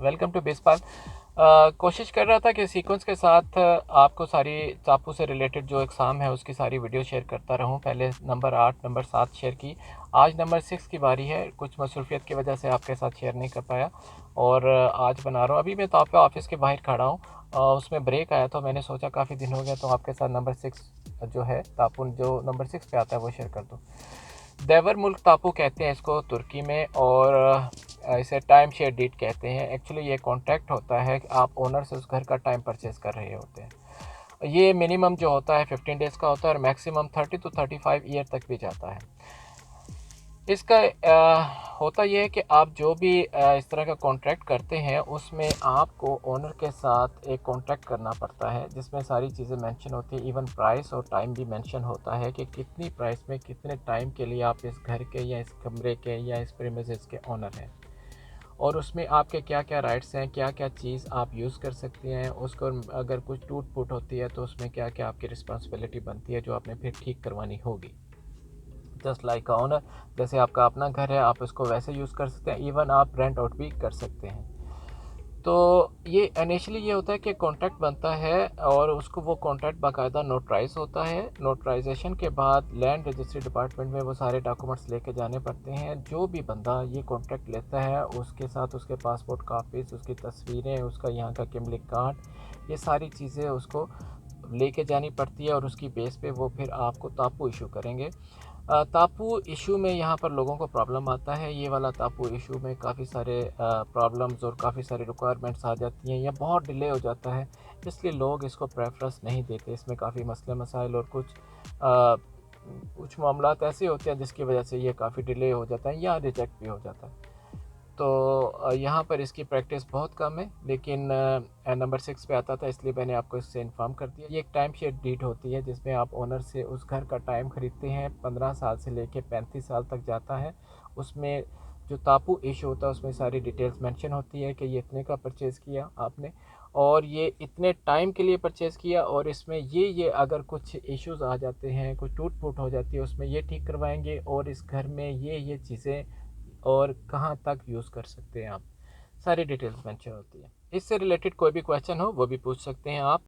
Welcome to बेसपाल। कोशिश कर रहा था कि सीक्वेंस के साथ आपको सारी टापू से रिलेटेड जो एग्ज़ाम है उसकी सारी वीडियो शेयर करता रहूं। पहले नंबर 8 नंबर 7 शेयर की, आज नंबर 6 की बारी है। कुछ मसरूफियत की वजह से आपके साथ शेयर नहीं कर पाया और आज बना रहा हूं। अभी मैं तो आपका ऑफिस के बाहर खड़ा हूं, उसमें ब्रेक आया तो मैंने सोचा काफ़ी दिन हो गया तो आपके साथ नंबर 6 जो है टापू जो नंबर 6 पे आता है वो शेयर कर दूँ। देवर मुल्क टापू कहते हैं इसको तुर्की में, और इसे टाइम शेयर डीड कहते हैं। एक्चुअली ये कॉन्ट्रैक्ट होता है कि आप ओनर से उस घर का टाइम परचेज़ कर रहे होते हैं। ये मिनिमम जो होता है 15 डेज़ का होता है और मैक्सिमम 30 to 35 ईयर तक भी जाता है। इसका होता यह है कि आप जो भी इस तरह का कॉन्ट्रैक्ट करते हैं उसमें आपको ओनर के साथ एक कॉन्ट्रैक्ट करना पड़ता है जिसमें सारी चीज़ें मेंशन होती हैं। इवन प्राइस और टाइम भी मेंशन होता है कि कितनी प्राइस में कितने टाइम के लिए आप इस घर के या इस कमरे के या इस प्रीमिसेस के ओनर हैं, और उसमें आपके क्या क्या राइट्स हैं, क्या क्या चीज़ आप यूज़ कर सकते हैं। उसको अगर कुछ टूट फूट होती है तो उसमें क्या क्या आपकी रिस्पॉन्सिबिलिटी बनती है जो आपने फिर ठीक करवानी होगी। जस्ट लाइक अ ओनर, जैसे आपका अपना घर है आप उसको वैसे यूज़ कर सकते हैं। इवन आप रेंट आउट भी कर सकते हैं। तो ये इनिशियली ये होता है कि कॉन्ट्रैक्ट बनता है और उसको वो कॉन्ट्रैक्ट बाकायदा नोटराइज होता है। नोटराइजेशन के बाद लैंड रजिस्ट्री डिपार्टमेंट में वो सारे डॉक्यूमेंट्स लेके जाने पड़ते हैं। जो भी बंदा ये कॉन्ट्रैक्ट लेता है उसके साथ उसके पासपोर्ट कापीज़, उसकी तस्वीरें, उसका यहाँ का किमलिक कार्ड, ये सारी चीज़ें उसको लेके जानी पड़ती है और उसकी बेस पे वो फिर आपको टापू इशू करेंगे। टापू इशू में यहाँ पर लोगों को प्रॉब्लम आता है। ये वाला टापू इशू में काफ़ी सारे प्रॉब्लम्स और काफ़ी सारी रिक्वायरमेंट्स आ जाती हैं या बहुत डिले हो जाता है, इसलिए लोग इसको प्रेफरेंस नहीं देते। इसमें काफ़ी मसले मसाइल और कुछ मामलात ऐसे होते हैं जिसकी वजह से ये काफ़ी डिले हो जाता है या रिजेक्ट भी हो जाता है। तो यहाँ पर इसकी प्रैक्टिस बहुत कम है, लेकिन नंबर 6 पे आता था इसलिए मैंने आपको इससे इन्फॉर्म कर दिया। ये एक टाइम शेयर डीड होती है जिसमें आप ओनर से उस घर का टाइम ख़रीदते हैं। 15 साल से लेके 35 साल तक जाता है। उसमें जो टापू इशू होता है उसमें सारी डिटेल्स मेंशन होती है कि ये इतने का परचेज़ किया आपने और ये इतने टाइम के लिए परचेज़ किया, और इसमें ये अगर कुछ इश्यूज़ आ जाते हैं, कुछ टूट फूट हो जाती है उसमें ये ठीक करवाएंगे, और इस घर में ये चीज़ें और कहाँ तक यूज़ कर सकते हैं आप, सारी डिटेल्स मेंशन होती है। इससे रिलेटेड कोई भी क्वेश्चन हो वो भी पूछ सकते हैं आप।